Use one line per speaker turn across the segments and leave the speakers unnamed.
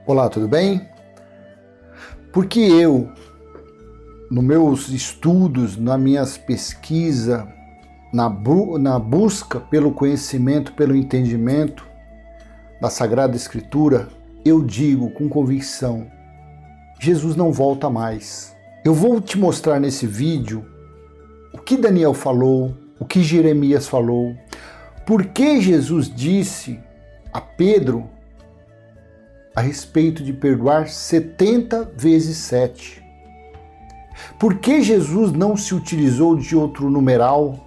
Olá, tudo bem? Porque eu, nos meus estudos, nas minhas pesquisas, na busca pelo conhecimento, pelo entendimento da Sagrada Escritura, eu digo com convicção, Jesus não volta mais. Eu vou te mostrar nesse vídeo o que Daniel falou, o que Jeremias falou, por que Jesus disse a Pedro a respeito de perdoar 70 vezes 7. Por que Jesus não se utilizou de outro numeral,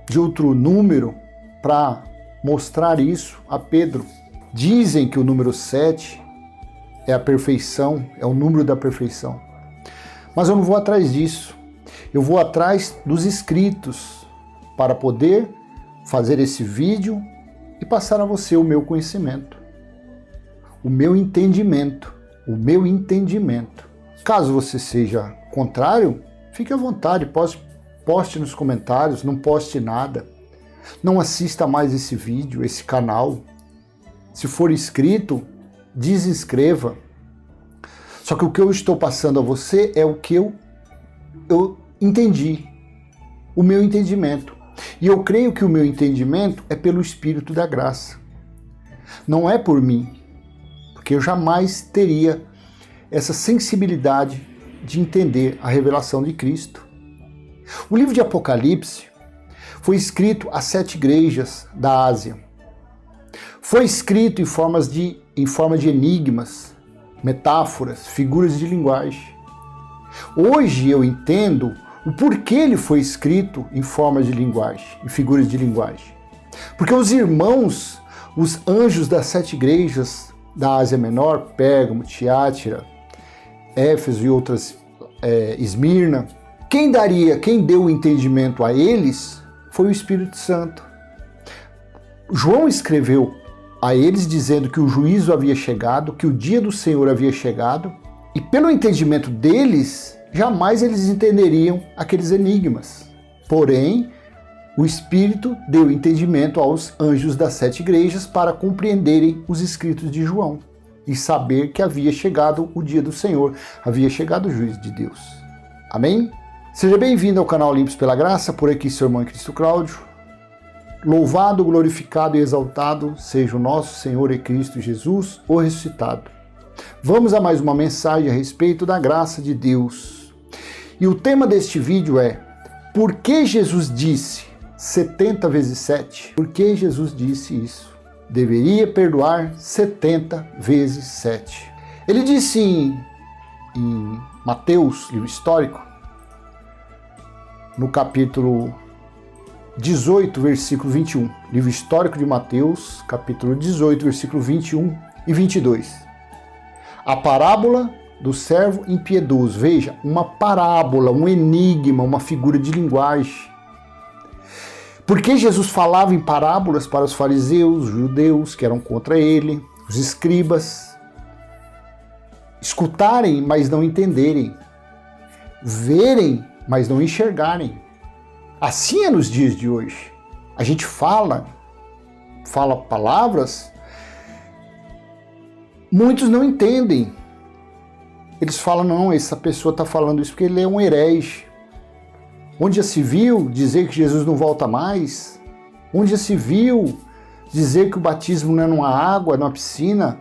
de outro número, para mostrar isso a Pedro? Dizem que o número 7 é a perfeição, é o número da perfeição. Mas eu não vou atrás disso. Eu vou atrás dos escritos para poder fazer esse vídeo e passar a você o meu conhecimento. O meu entendimento. Caso você seja contrário, fique à vontade, poste nos comentários, não poste nada. Não assista mais esse vídeo, esse canal. Se for inscrito, desinscreva. Só que o que eu estou passando a você é o que eu entendi, o meu entendimento. E eu creio que o meu entendimento é pelo Espírito da Graça. Não é por mim. Porque eu jamais teria essa sensibilidade de entender a revelação de Cristo. O livro de Apocalipse foi escrito às 7 igrejas da Ásia. Foi escrito em forma de enigmas, metáforas, figuras de linguagem. Hoje eu entendo o porquê ele foi escrito em forma de linguagem, em figuras de linguagem. Porque os irmãos, os anjos das 7 igrejas da Ásia Menor, Pérgamo, Tiátira, Éfeso e outras, Esmirna, quem deu o entendimento a eles foi o Espírito Santo. João escreveu a eles dizendo que o juízo havia chegado, que o dia do Senhor havia chegado, e pelo entendimento deles, jamais eles entenderiam aqueles enigmas. Porém, o Espírito deu entendimento aos anjos das 7 igrejas para compreenderem os escritos de João e saber que havia chegado o dia do Senhor, havia chegado o juízo de Deus. Amém? Seja bem-vindo ao canal Limpos pela Graça, por aqui seu irmão Cristo Cláudio. Louvado, glorificado e exaltado seja o nosso Senhor e Cristo Jesus, o ressuscitado. Vamos a mais uma mensagem a respeito da graça de Deus. E o tema deste vídeo é: por que Jesus disse 70 vezes 7. Por que Jesus disse isso? Deveria perdoar 70 vezes 7. Ele disse em Mateus, livro histórico, no capítulo 18, versículo 21. Livro histórico de Mateus, capítulo 18, versículo 21 e 22. A parábola do servo impiedoso. Veja, uma parábola, um enigma, uma figura de linguagem. Porque Jesus falava em parábolas para os fariseus, os judeus que eram contra ele, os escribas, escutarem, mas não entenderem, verem, mas não enxergarem. Assim é nos dias de hoje. A gente fala palavras, muitos não entendem. Eles falam, não, essa pessoa está falando isso porque ele é um herege. Onde já se viu dizer que Jesus não volta mais? Onde já se viu dizer que o batismo não é numa água, numa piscina?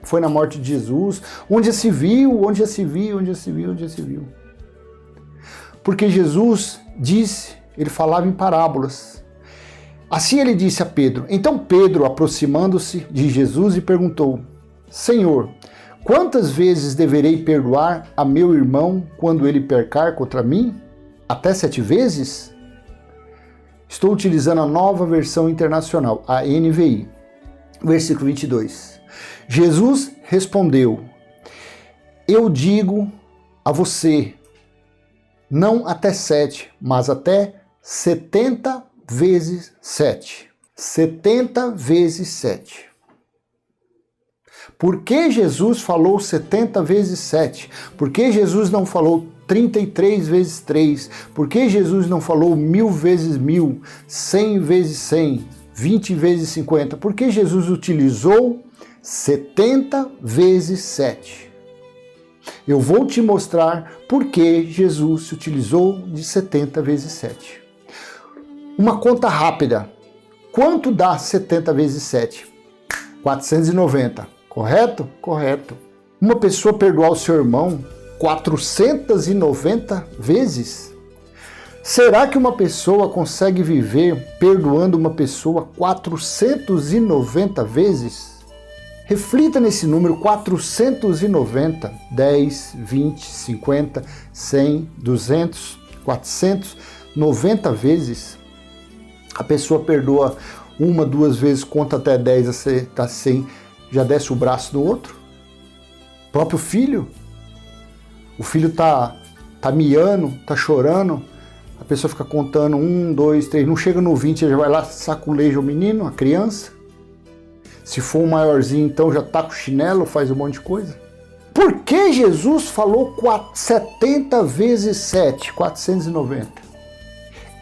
Foi na morte de Jesus? Onde já se viu? Porque Jesus disse, ele falava em parábolas. Assim ele disse a Pedro. Então Pedro, aproximando-se de Jesus, e perguntou: Senhor, quantas vezes deverei perdoar a meu irmão quando ele pecar contra mim? Até 7 vezes? Estou utilizando a Nova Versão Internacional, a NVI. Versículo 22. Jesus respondeu: Eu digo a você, não até 7, mas até 70 vezes 7. 70 vezes 7. Por que Jesus falou 70 vezes 7? Por que Jesus não falou 33 vezes 3? Por que Jesus não falou 1000 vezes 1000, 100 vezes 100, 20 vezes 50? Por que Jesus utilizou 70 vezes 7. Eu vou te mostrar por que Jesus se utilizou de 70 vezes 7. Uma conta rápida. Quanto dá 70 vezes 7? 490. Correto? Correto. Uma pessoa perdoar o seu irmão 490 vezes? Será que uma pessoa consegue viver perdoando uma pessoa 490 vezes? Reflita nesse número 490, 10, 20, 50, 100, 200, 490 vezes. A pessoa perdoa uma, duas vezes, conta até 10, até 100, já desce o braço no outro. O próprio filho. O filho tá miando, tá chorando. A pessoa fica contando 1, 2, 3, não chega no 20, já vai lá, saculeja o menino, a criança. Se for um maiorzinho, então já tá com chinelo, faz um monte de coisa. Por que Jesus falou 70 vezes 7, 490?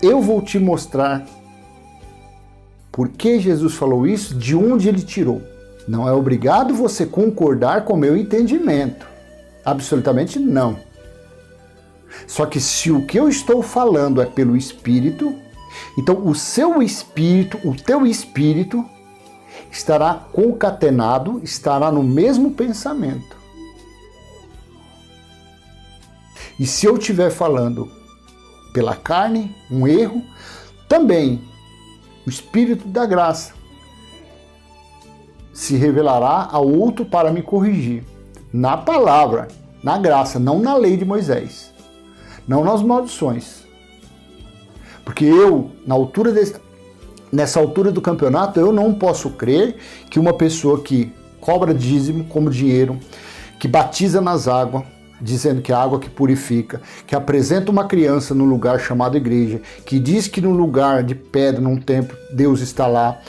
Eu vou te mostrar por que Jesus falou isso, de onde ele tirou. Não é obrigado você concordar com o meu entendimento. Absolutamente não. Só que se o que eu estou falando é pelo Espírito, então o seu Espírito, o teu Espírito, estará concatenado, estará no mesmo pensamento. E se eu estiver falando pela carne, um erro, também o Espírito da graça se revelará ao outro para me corrigir. Na palavra, na graça, não na lei de Moisés. Não nas maldições. Porque eu, nessa altura do campeonato, eu não posso crer que uma pessoa que cobra dízimo como dinheiro, que batiza nas águas, dizendo que é a água que purifica, que apresenta uma criança num lugar chamado igreja, que diz que no lugar de pedra, num templo, Deus está lá,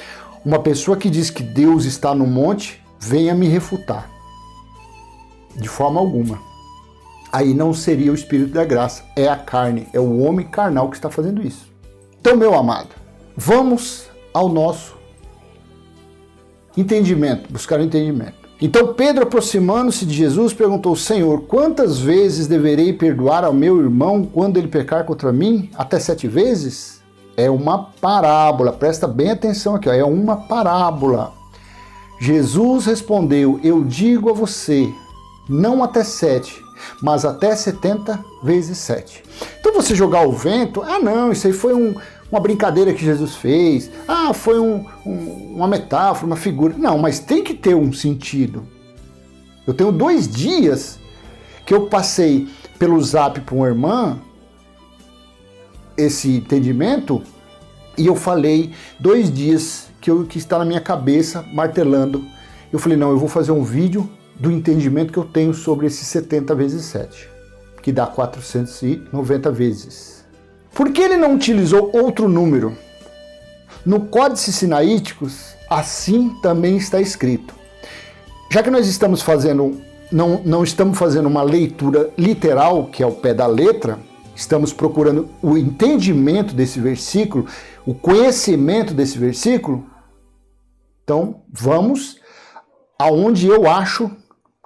uma pessoa que diz que Deus está no monte, venha me refutar. De forma alguma. Aí não seria o Espírito da graça, é a carne, é o homem carnal que está fazendo isso. Então, meu amado, vamos ao nosso entendimento, buscar o entendimento. Então Pedro, aproximando-se de Jesus, perguntou: Senhor, quantas vezes deverei perdoar ao meu irmão quando ele pecar contra mim? Até 7 vezes? É uma parábola, presta bem atenção aqui, ó, é uma parábola. Jesus respondeu: eu digo a você, não até 7, mas até 70 vezes 7. Então você jogar o vento, não, isso aí foi uma brincadeira que Jesus fez, foi uma metáfora, uma figura. Não, mas tem que ter um sentido. Eu tenho 2 dias que eu passei pelo zap para uma irmã, esse entendimento, e eu falei 2 dias que está na minha cabeça, martelando. Eu falei, não, eu vou fazer um vídeo do entendimento que eu tenho sobre esses 70 vezes 7, que dá 490 vezes. Por que ele não utilizou outro número? No Códice Sinaíticos, assim também está escrito. Já que nós estamos fazendo, não estamos fazendo uma leitura literal, que é o pé da letra, estamos procurando o entendimento desse versículo, o conhecimento desse versículo, então vamos aonde eu acho,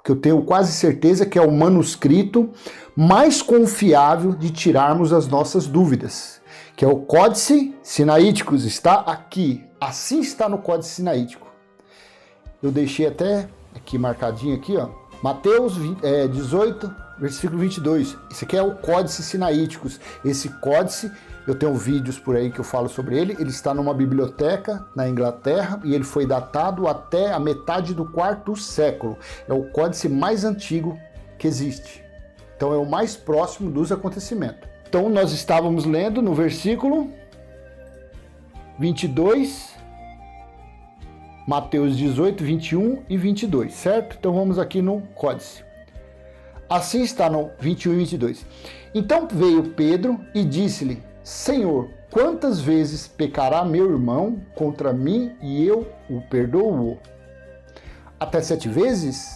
que eu tenho quase certeza que é o manuscrito mais confiável de tirarmos as nossas dúvidas, que é o Códice Sinaíticos, está aqui, assim está no Códice Sinaítico. Eu deixei até aqui marcadinho aqui, ó, Mateus 18, versículo 22. Esse aqui é o Códice Sinaíticos. Esse códice, eu tenho vídeos por aí que eu falo sobre ele. Ele está numa biblioteca na Inglaterra e ele foi datado até a metade do 4º século. É o códice mais antigo que existe. Então é o mais próximo dos acontecimentos. Então nós estávamos lendo no versículo 22, Mateus 18, 21 e 22, certo? Então vamos aqui no códice. Assim está no 21 e 22. Então veio Pedro e disse-lhe: Senhor, quantas vezes pecará meu irmão contra mim e eu o perdoo? Até 7 vezes?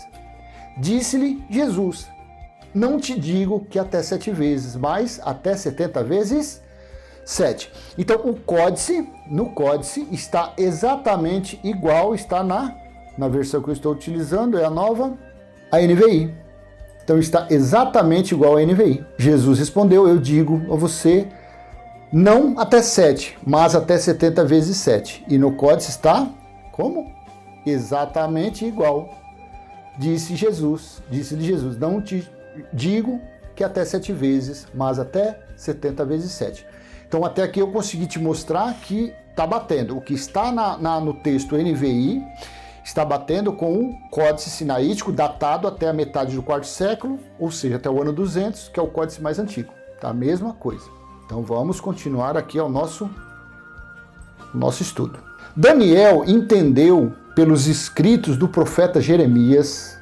Disse-lhe Jesus: não te digo que até 7 vezes, mas até 70 vezes 7. Então no códice está exatamente igual, está na na versão que eu estou utilizando, é a nova, a NVI. Então está exatamente igual a NVI. Jesus respondeu, eu digo a você, não até 7, mas até 70 vezes 7. E no códice está como? Exatamente igual. Disse-lhe Jesus, não te digo que até 7 vezes, mas até 70 vezes 7. Então até aqui eu consegui te mostrar que está batendo. O que está no texto NVI está batendo com o Códice Sinaítico datado até a metade do 4º século, ou seja, até o ano 200, que é o códice mais antigo. Tá a mesma coisa. Então vamos continuar aqui ao nosso estudo. Daniel entendeu pelos escritos do profeta Jeremias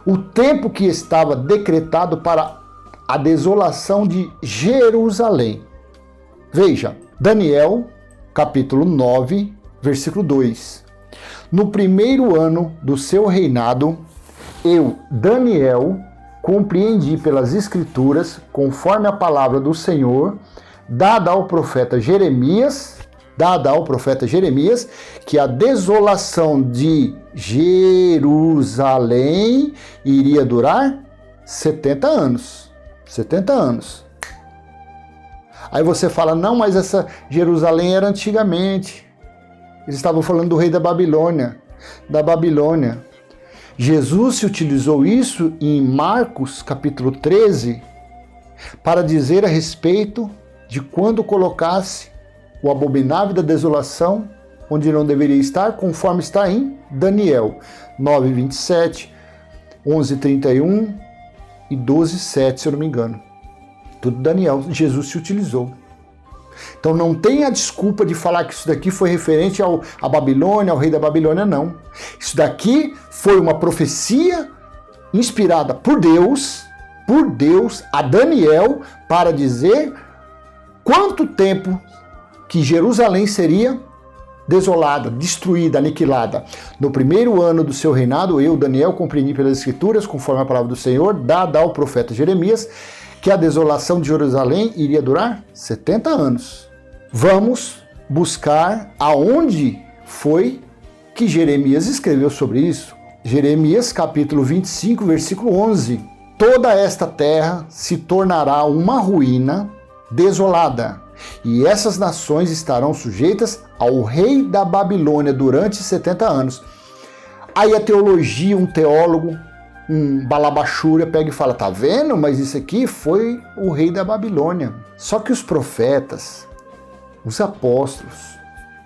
o tempo que estava decretado para a desolação de Jerusalém. Veja, Daniel, capítulo 9, versículo 2. No primeiro ano do seu reinado, eu, Daniel, compreendi pelas Escrituras, conforme a palavra do Senhor, dada ao profeta Jeremias, que a desolação de Jerusalém iria durar 70 anos. 70 anos. Aí você fala, não, mas essa Jerusalém era antigamente. Eles estavam falando do rei da Babilônia. Jesus se utilizou isso em Marcos, capítulo 13, para dizer a respeito de quando colocasse o abominável da desolação, onde não deveria estar, conforme está em Daniel 9:27, 11:31 e 12:7, se eu não me engano. Tudo Daniel, Jesus se utilizou. Então não tem a desculpa de falar que isso daqui foi referente à Babilônia, ao rei da Babilônia, não. Isso daqui foi uma profecia inspirada por Deus a Daniel para dizer quanto tempo que Jerusalém seria desolada, destruída, aniquilada. No primeiro ano do seu reinado, eu, Daniel, compreendi pelas Escrituras, conforme a palavra do Senhor, dada ao profeta Jeremias, que a desolação de Jerusalém iria durar 70 anos. Vamos buscar aonde foi que Jeremias escreveu sobre isso. Jeremias, capítulo 25, versículo 11. Toda esta terra se tornará uma ruína desolada, e essas nações estarão sujeitas ao rei da Babilônia durante 70 anos. Aí a teologia, um teólogo, um balabachúria, pega e fala, tá vendo? Mas isso aqui foi o rei da Babilônia. Só que os profetas, os apóstolos,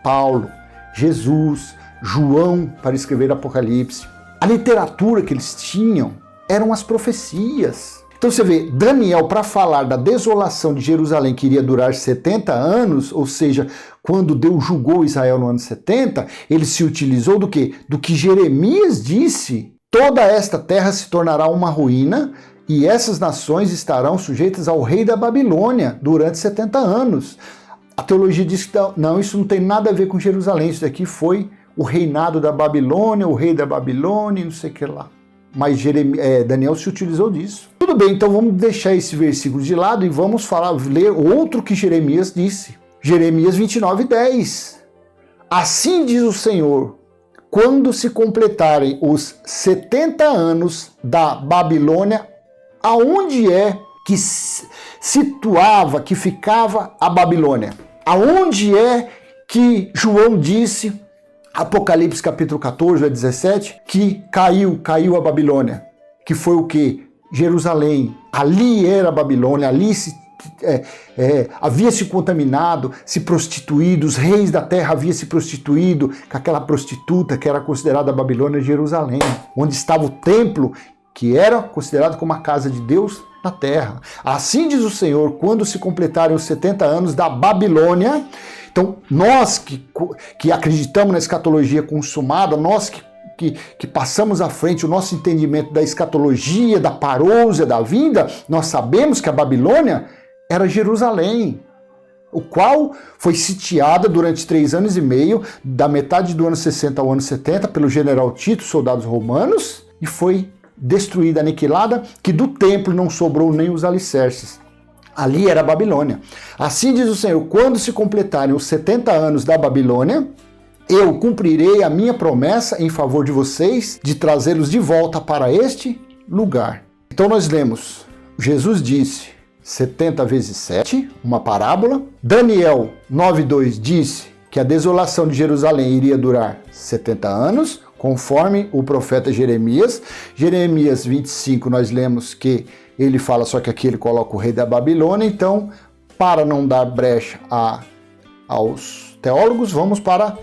Paulo, Jesus, João, para escrever Apocalipse, a literatura que eles tinham eram as profecias. Então você vê, Daniel, para falar da desolação de Jerusalém que iria durar 70 anos, ou seja, quando Deus julgou Israel no ano 70, ele se utilizou do quê? Do que Jeremias disse. Toda esta terra se tornará uma ruína e essas nações estarão sujeitas ao rei da Babilônia durante 70 anos. A teologia diz que não, isso não tem nada a ver com Jerusalém, isso daqui foi o reinado da Babilônia, o rei da Babilônia, não sei o que lá. Mas Daniel se utilizou disso. Tudo bem, então vamos deixar esse versículo de lado e vamos ler outro que Jeremias disse. Jeremias 29:10. Assim diz o Senhor, quando se completarem os 70 anos da Babilônia, aonde é que situava, que ficava a Babilônia? Aonde é que João disse, Apocalipse capítulo 14, 17, que caiu a Babilônia? Que foi o quê? Jerusalém. Ali era a Babilônia, ali havia se contaminado, se prostituído, os reis da terra haviam se prostituído com aquela prostituta que era considerada a Babilônia, Jerusalém, onde estava o templo, que era considerado como a casa de Deus na terra. Assim diz o Senhor, quando se completarem os 70 anos da Babilônia. Então, nós que acreditamos na escatologia consumada, nós que passamos à frente o nosso entendimento da escatologia, da parousia, da vinda, nós sabemos que a Babilônia era Jerusalém, o qual foi sitiada durante 3 anos e meio, da metade do ano 60 ao ano 70, pelo general Tito, soldados romanos, e foi destruída, aniquilada, que do templo não sobrou nem os alicerces. Ali era a Babilônia. Assim diz o Senhor, quando se completarem os 70 anos da Babilônia, eu cumprirei a minha promessa em favor de vocês de trazê-los de volta para este lugar. Então nós lemos, Jesus disse 70 vezes 7, uma parábola. Daniel 9:2 disse que a desolação de Jerusalém iria durar 70 anos, conforme o profeta Jeremias. Jeremias 25 nós lemos que ele fala, só que aqui ele coloca o rei da Babilônia. Então, para não dar brecha aos teólogos, vamos para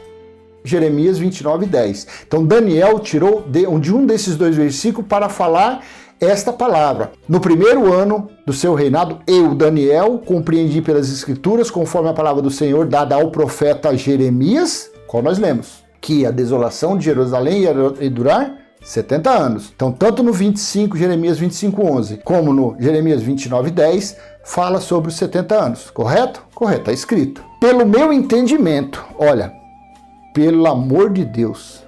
Jeremias 29:10. Então Daniel tirou de um desses dois versículos para falar esta palavra. No primeiro ano do seu reinado, eu, Daniel, compreendi pelas escrituras, conforme a palavra do Senhor dada ao profeta Jeremias, qual nós lemos, que a desolação de Jerusalém ia durar 70 anos. Então, tanto no 25, Jeremias 25:11, como no Jeremias 29:10, fala sobre os 70 anos. Correto? Correto, está escrito. Pelo meu entendimento, olha, pelo amor de Deus,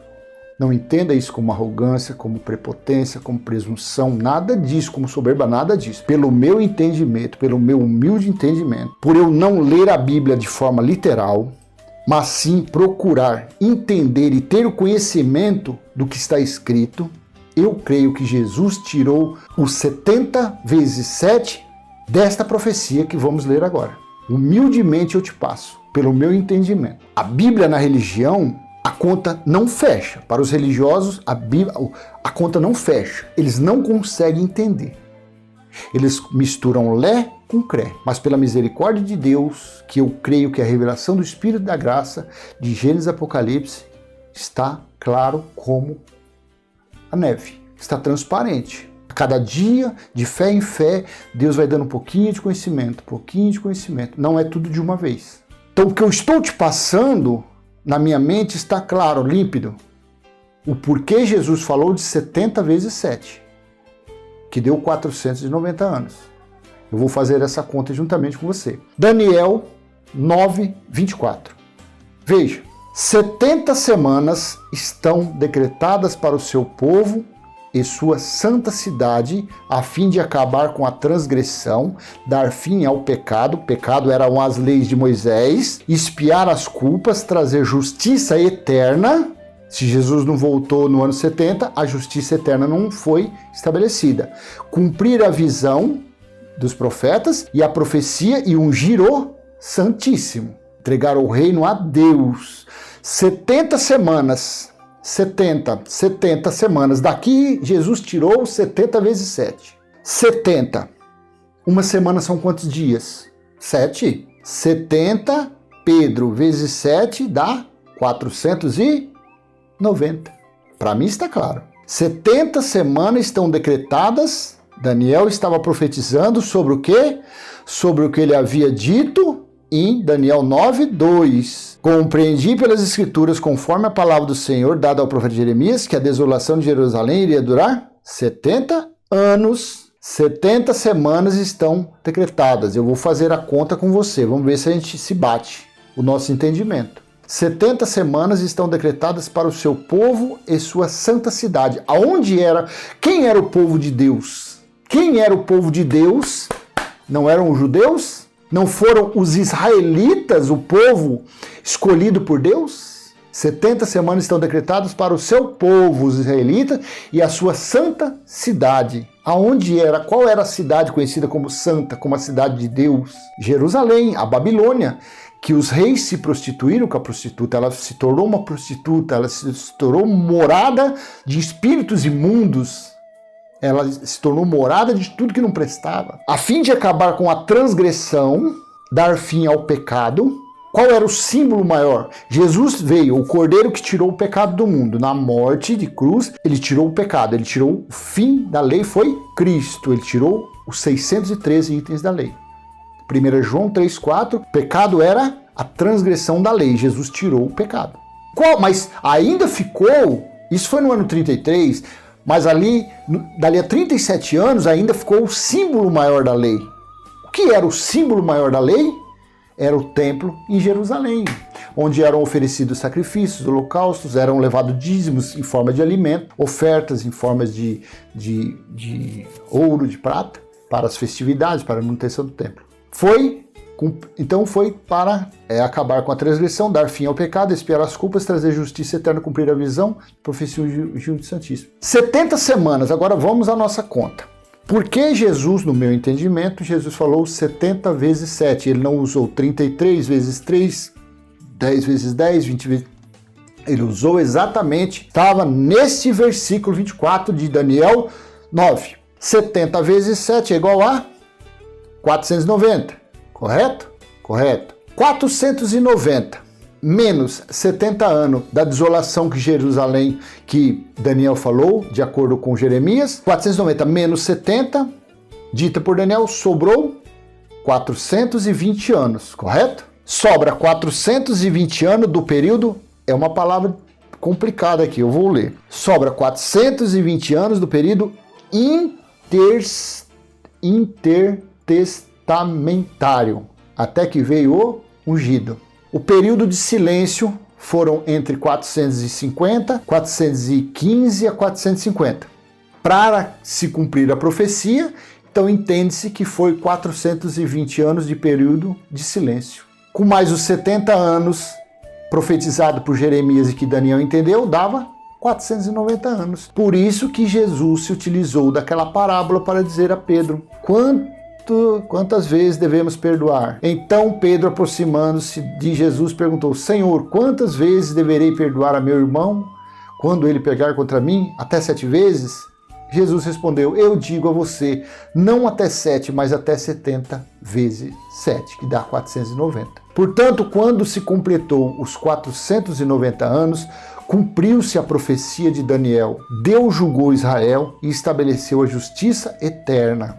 não entenda isso como arrogância, como prepotência, como presunção, nada disso, como soberba, nada disso. Pelo meu entendimento, pelo meu humilde entendimento, por eu não ler a Bíblia de forma literal, mas sim procurar entender e ter o conhecimento do que está escrito, eu creio que Jesus tirou os 70 vezes 7 desta profecia que vamos ler agora. Humildemente eu te passo, pelo meu entendimento. A Bíblia na religião, a conta não fecha. Para os religiosos, a conta não fecha. Eles não conseguem entender. Eles misturam lé com cré. Mas pela misericórdia de Deus, que eu creio que a revelação do Espírito da Graça, de Gênesis e Apocalipse, está claro como a neve. Está transparente. A cada dia, de fé em fé, Deus vai dando um pouquinho de conhecimento, Não é tudo de uma vez. Então o que eu estou te passando na minha mente está claro, límpido. O porquê Jesus falou de 70 vezes 7, que deu 490 anos. Eu vou fazer essa conta juntamente com você. Daniel 9:24. Veja, 70 semanas estão decretadas para o seu povo e sua santa cidade, a fim de acabar com a transgressão, dar fim ao pecado. O pecado eram as leis de Moisés, expiar as culpas, trazer justiça eterna. Se Jesus não voltou no ano 70, a justiça eterna não foi estabelecida. Cumprir a visão dos profetas e a profecia e ungir o Santíssimo. Entregar o reino a Deus. 70 semanas. 70 semanas. Daqui Jesus tirou 70 vezes 7. 70. Uma semana são quantos dias? 7. 70 Pedro vezes 7 dá 490. Para mim está claro. 70 semanas estão decretadas. Daniel estava profetizando sobre o quê? Sobre o que ele havia dito em Daniel 9:2. Compreendi pelas escrituras, conforme a palavra do Senhor dada ao profeta Jeremias, que a desolação de Jerusalém iria durar 70 anos. 70 semanas estão decretadas. Eu vou fazer a conta com você. Vamos ver se a gente se bate o nosso entendimento. 70 semanas estão decretadas para o seu povo e sua santa cidade. Aonde era? Quem era o povo de Deus? Quem era o povo de Deus? Não eram os judeus? Não foram os israelitas, o povo escolhido por Deus? 70 semanas estão decretadas para o seu povo, os israelitas, e a sua santa cidade. Aonde era? Qual era a cidade conhecida como santa, como a cidade de Deus? Jerusalém, a Babilônia, que os reis se prostituíram com a prostituta. Ela se tornou uma prostituta, ela se tornou morada de espíritos imundos. Ela se tornou morada de tudo que não prestava. A fim de acabar com a transgressão, dar fim ao pecado. Qual era o símbolo maior? Jesus veio, o cordeiro que tirou o pecado do mundo. Na morte de cruz, ele tirou o pecado. Ele tirou o fim da lei, foi Cristo. Ele tirou os 613 itens da lei. 1 João 3,4, pecado era a transgressão da lei. Jesus tirou o pecado. Mas ainda ficou, isso foi no ano 33, mas dali a 37 anos ainda ficou o símbolo maior da lei. O que era o símbolo maior da lei? Era o templo em Jerusalém, onde eram oferecidos sacrifícios, holocaustos, eram levados dízimos em forma de alimento, ofertas em formas de ouro, de prata, para as festividades, para a manutenção do templo. Foi Então foi para acabar com a transgressão, dar fim ao pecado, expiar as culpas, trazer justiça eterna, cumprir a visão, profecia do Santíssimo. 70 semanas, agora vamos à nossa conta. Por que Jesus, no meu entendimento, Jesus falou 70 vezes 7? Ele não usou 33 vezes 3, 10 vezes 10, 20 vezes... Ele usou exatamente, estava nesse versículo 24 de Daniel 9. 70 vezes 7 é igual a 490, correto? Correto. 490 menos 70 anos da desolação que Jerusalém, que Daniel falou, de acordo com Jeremias, 490 menos 70, dita por Daniel, sobrou 420 anos, correto? Sobra 420 anos do período, é uma palavra complicada aqui, eu vou ler. Sobra 420 anos do período intertestamentário, até que veio o ungido. O período de silêncio foram entre 450, 415 a 450. Para se cumprir a profecia, então entende-se que foi 420 anos de período de silêncio. Com mais os 70 anos profetizado por Jeremias e que Daniel entendeu, dava 490 anos. Por isso que Jesus se utilizou daquela parábola para dizer a Pedro, quantas vezes devemos perdoar? Então Pedro, aproximando-se de Jesus, perguntou, Senhor, quantas vezes deverei perdoar a meu irmão quando ele pecar contra mim? Até 7 vezes? Jesus respondeu, eu digo a você, não até 7, mas até 70 vezes 7, que dá 490. Portanto, quando se completou os 490 anos, cumpriu-se a profecia de Daniel. Deus julgou Israel e estabeleceu a justiça eterna,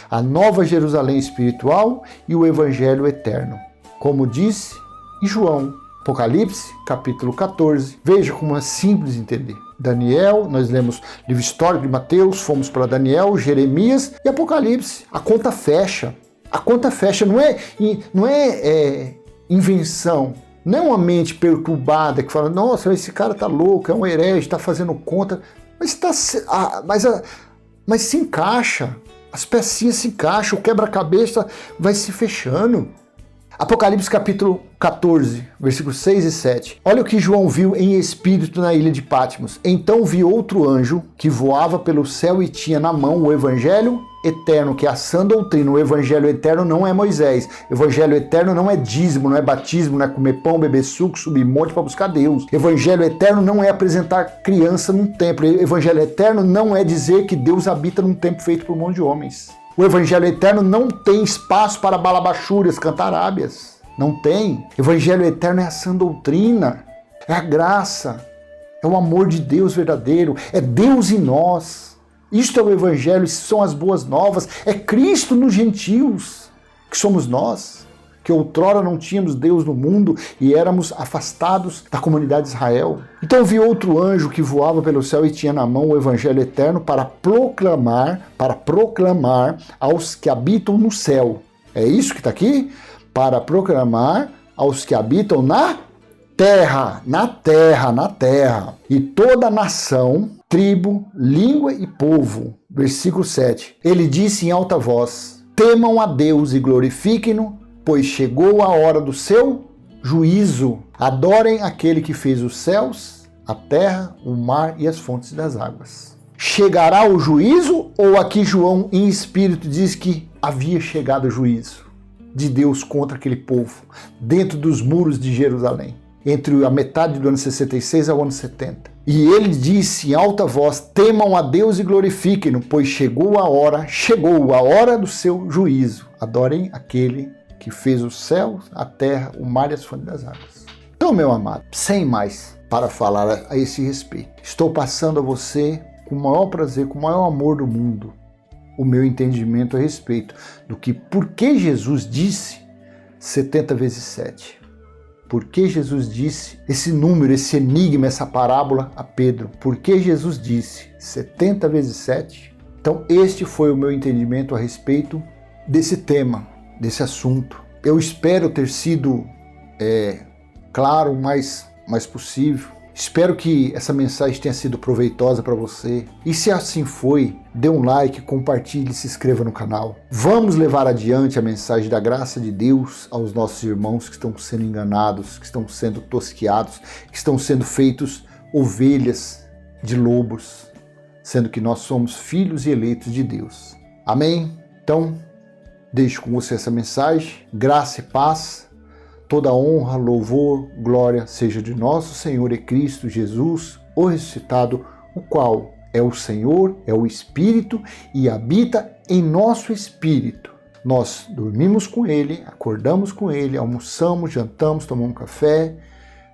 a nova Jerusalém espiritual e o evangelho eterno. Como disse em João, Apocalipse, capítulo 14. Veja como é simples de entender. Daniel, nós lemos livro histórico de Mateus, fomos para Daniel, Jeremias e Apocalipse. A conta fecha. A conta fecha, não é invenção. Não é uma mente perturbada que fala, nossa, esse cara tá louco, é um herege, está fazendo conta. Mas se encaixa. As pecinhas se encaixam, o quebra-cabeça vai se fechando. Apocalipse capítulo 14, versículos 6 e 7. Olha o que João viu em espírito na ilha de Patmos. Então vi outro anjo que voava pelo céu e tinha na mão o evangelho eterno, que é a sã doutrina. O evangelho eterno não é Moisés. O evangelho eterno não é dízimo, não é batismo, não é comer pão, beber suco, subir monte para buscar Deus. Evangelho eterno não é apresentar criança num templo. Evangelho eterno não é dizer que Deus habita num templo feito por mão de homens. O evangelho eterno não tem espaço para balabachúrias, cantarábias. Não tem. Evangelho eterno é a sã doutrina, é a graça, é o amor de Deus verdadeiro, é Deus em nós. Isto é o evangelho, isso são as boas novas, é Cristo nos gentios, que somos nós, que outrora não tínhamos Deus no mundo e éramos afastados da comunidade de Israel. Então vi outro anjo que voava pelo céu e tinha na mão o evangelho eterno para proclamar aos que habitam no céu. É isso que está aqui? Para proclamar aos que habitam na terra, e toda nação, tribo, língua e povo. Versículo 7. Ele disse em alta voz, temam a Deus e glorifiquem-no, pois chegou a hora do seu juízo. Adorem aquele que fez os céus, a terra, o mar e as fontes das águas. Chegará o juízo? Ou aqui João, em espírito, diz que havia chegado o juízo de Deus contra aquele povo, dentro dos muros de Jerusalém, entre a metade do ano 66 ao ano 70. E ele disse em alta voz, temam a Deus e glorifiquem-no, pois chegou a hora do seu juízo. Adorem aquele que fez os céus, a terra, o mar e as fontes das águas. Então, meu amado, sem mais para falar a esse respeito, estou passando a você, com o maior prazer, com o maior amor do mundo, o meu entendimento a respeito do que, por que Jesus disse 70 vezes 7? Por que Jesus disse esse número, esse enigma, essa parábola a Pedro? Por que Jesus disse 70 vezes 7? Então, este foi o meu entendimento a respeito desse tema, desse assunto. Eu espero ter sido claro o mais possível. Espero que essa mensagem tenha sido proveitosa para você. E se assim foi, dê um like, compartilhe e se inscreva no canal. Vamos levar adiante a mensagem da graça de Deus aos nossos irmãos que estão sendo enganados, que estão sendo tosquiados, que estão sendo feitos ovelhas de lobos, sendo que nós somos filhos e eleitos de Deus. Amém? Então, deixo com você essa mensagem. Graça e paz. Toda honra, louvor, glória seja de nosso Senhor e Cristo Jesus, o ressuscitado, o qual é o Senhor, é o Espírito e habita em nosso espírito. Nós dormimos com Ele, acordamos com Ele, almoçamos, jantamos, tomamos café,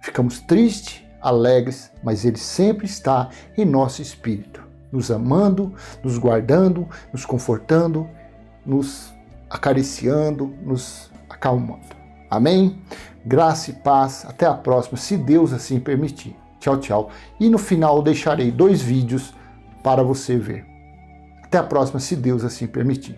ficamos tristes, alegres, mas Ele sempre está em nosso espírito, nos amando, nos guardando, nos confortando, nos acariciando, nos acalmando. Amém? Graça e paz. Até a próxima, se Deus assim permitir. Tchau, tchau. E no final deixarei 2 vídeos para você ver. Até a próxima, se Deus assim permitir.